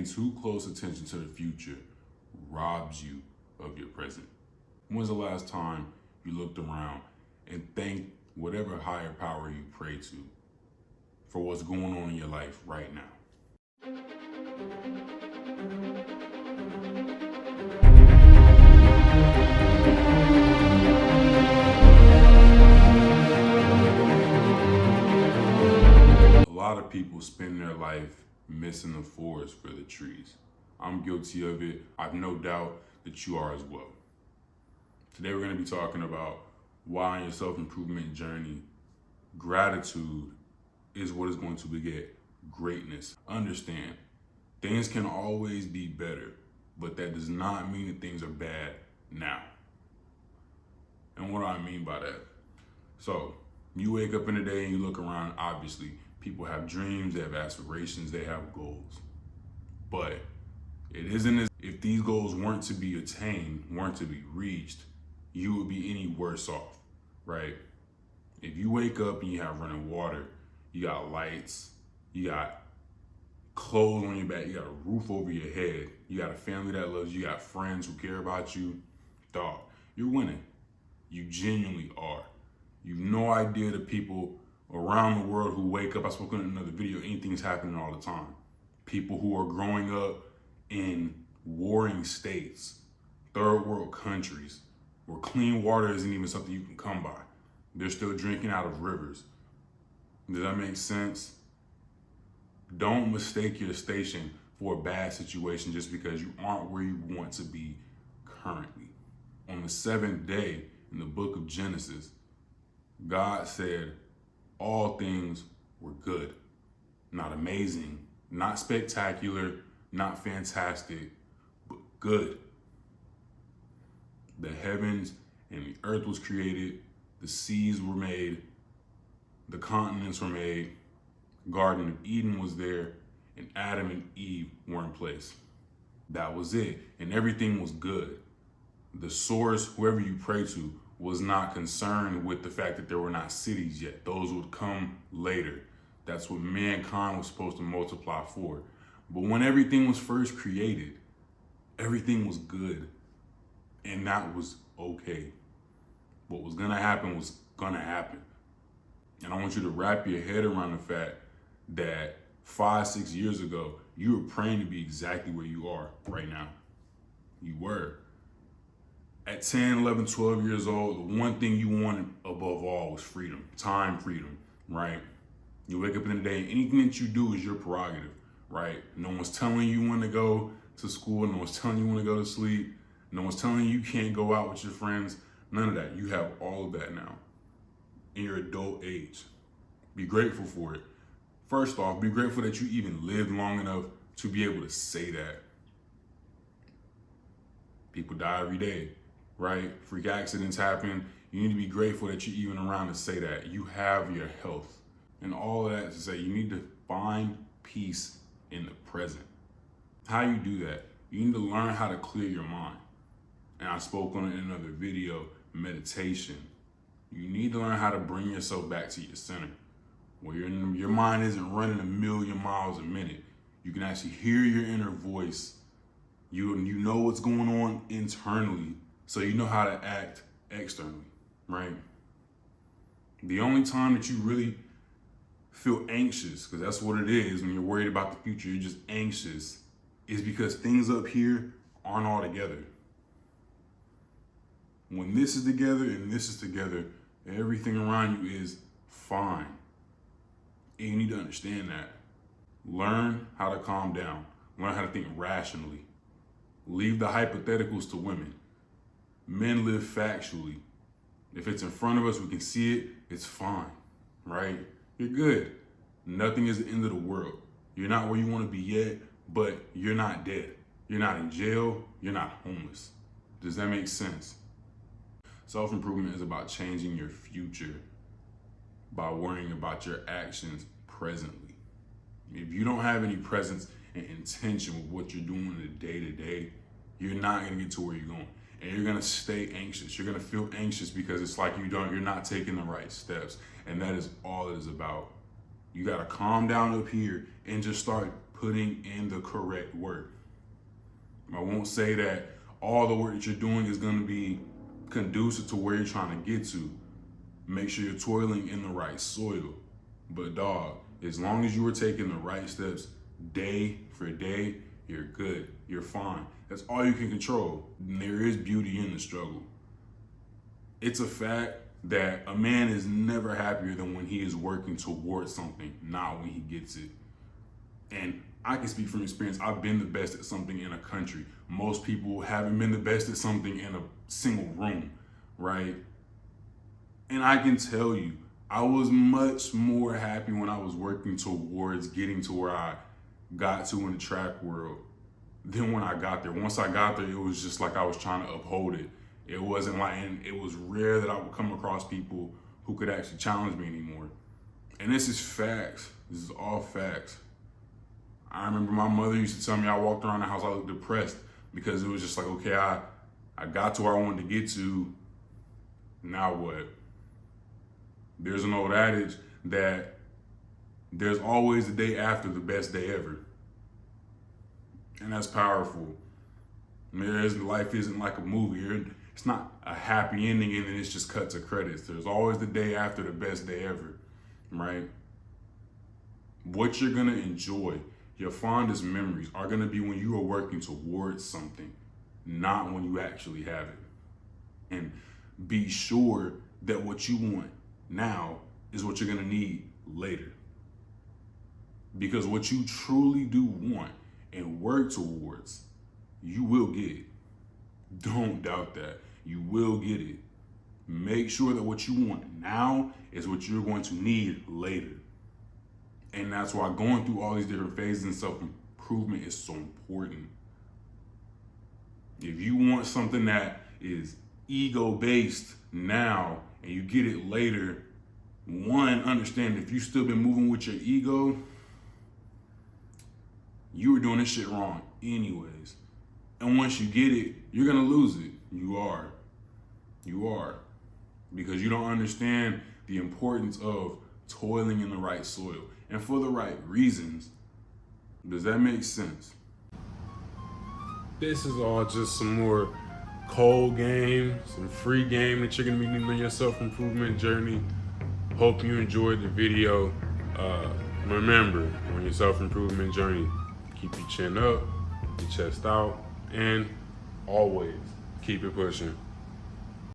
Paying too close attention to the future robs you of your present. When's the last time you looked around and thanked whatever higher power you pray to for what's going on in your life right now? A lot of people spend their life missing the forest for the trees. I'm guilty of it. I've no doubt that you are as well. Today we're going to be talking about why on your self-improvement journey, gratitude is what is going to beget greatness. Understand, things can always be better, but that does not mean that things are bad now. And what do I mean by that? So, you wake up in the day and you look around, obviously, people have dreams, they have aspirations, they have goals. But it isn't as if these goals weren't to be attained, weren't to be reached, you would be any worse off, right? If you wake up and you have running water, you got lights, you got clothes on your back, you got a roof over your head, you got a family that loves you, you got friends who care about you, dog, you're winning. You genuinely are. You've no idea the people around the world who wake up. I spoke in another video, anything's happening all the time. People who are growing up in warring states, third world countries, where clean water isn't even something you can come by. They're still drinking out of rivers. Does that make sense? Don't mistake your station for a bad situation just because you aren't where you want to be currently. On the seventh day in the book of Genesis, God said all things were good, not amazing, not spectacular, not fantastic, but good. The heavens and the earth was created, the seas were made, the continents were made, Garden of Eden was there, and Adam and Eve were in place. That was it, and everything was good. The source, whoever you pray to, was not concerned with the fact that there were not cities yet. Those would come later. That's what mankind was supposed to multiply for. But when everything was first created, everything was good. And that was okay. What was gonna happen was gonna happen. And I want you to wrap your head around the fact that 5-6 years ago, you were praying to be exactly where you are right now. You were. At 10, 11, 12 years old, the one thing you wanted above all was freedom, time freedom, right? You wake up in the day, anything that you do is your prerogative, right? No one's telling you when to go to school, no one's telling you when to go to sleep, no one's telling you can't go out with your friends, none of that. You have all of that now in your adult age. Be grateful for it. First off, be grateful that you even lived long enough to be able to say that. People die every day, right? Freak accidents happen. You need to be grateful that you're even around to say that. You have your health. And all of that to say you need to find peace in the present. How you do that? You need to learn how to clear your mind. And I spoke on it in another video, meditation. You need to learn how to bring yourself back to your center, where your mind isn't running 1,000,000 miles a minute. You can actually hear your inner voice. You know what's going on internally, so you know how to act externally, right? The only time that you really feel anxious, because that's what it is when you're worried about the future, you're just anxious, is because things up here aren't all together. When this is together and this is together, everything around you is fine. And you need to understand that. Learn how to calm down. Learn how to think rationally. Leave the hypotheticals to women. Men live factually. If it's in front of us, we can see it, it's fine, right? You're good. Nothing is the end of the world. You're not where you want to be yet, but you're not dead. You're not in jail. You're not homeless. Does that make sense? Self-improvement is about changing your future by worrying about your actions presently. If you don't have any presence and intention with what you're doing in the day-to-day, you're not going to get to where you're going. And you're going to stay anxious. You're going to feel anxious because it's like you're not taking the right steps. And that is all it is about. You got to calm down up here and just start putting in the correct work. I won't say that all the work that you're doing is going to be conducive to where you're trying to get to. Make sure you're toiling in the right soil. But dog, as long as you are taking the right steps day for day, you're good, you're fine. That's all you can control. And there is beauty in the struggle. It's a fact that a man is never happier than when he is working towards something, not when he gets it. And I can speak from experience. I've been the best at something in a country. Most people haven't been the best at something in a single room, right? And I can tell you, I was much more happy when I was working towards getting to where I got to in the track world than when I got there. Once I got there, it was just like I was trying to uphold it. It wasn't like, and it was rare that I would come across people who could actually challenge me anymore. And this is facts. This is all facts. I remember my mother used to tell me I walked around the house, I looked depressed because it was just like, okay, I got to where I wanted to get to. Now what? There's an old adage that there's always a day after the best day ever. And that's powerful. Life isn't like a movie. It's not a happy ending and then it's just cut to credits. There's always the day after the best day ever, right? What you're gonna enjoy, your fondest memories are gonna be when you are working towards something, not when you actually have it. And be sure that what you want now is what you're gonna need later. Because what you truly do want and work towards, you will get it. Don't doubt that. You will get it. Make sure that what you want now is what you're going to need later. And that's why going through all these different phases in self-improvement is so important. If you want something that is ego-based now and you get it later, one, understand if you've still been moving with your ego, you were doing this shit wrong anyways. And once you get it, you're gonna lose it. You are. Because you don't understand the importance of toiling in the right soil and for the right reasons. Does that make sense? This is all just some more cold game, some free game that you're gonna be needing on your self-improvement journey. Hope you enjoyed the video. Remember, on your self-improvement journey, keep your chin up, your chest out, and always keep it pushing.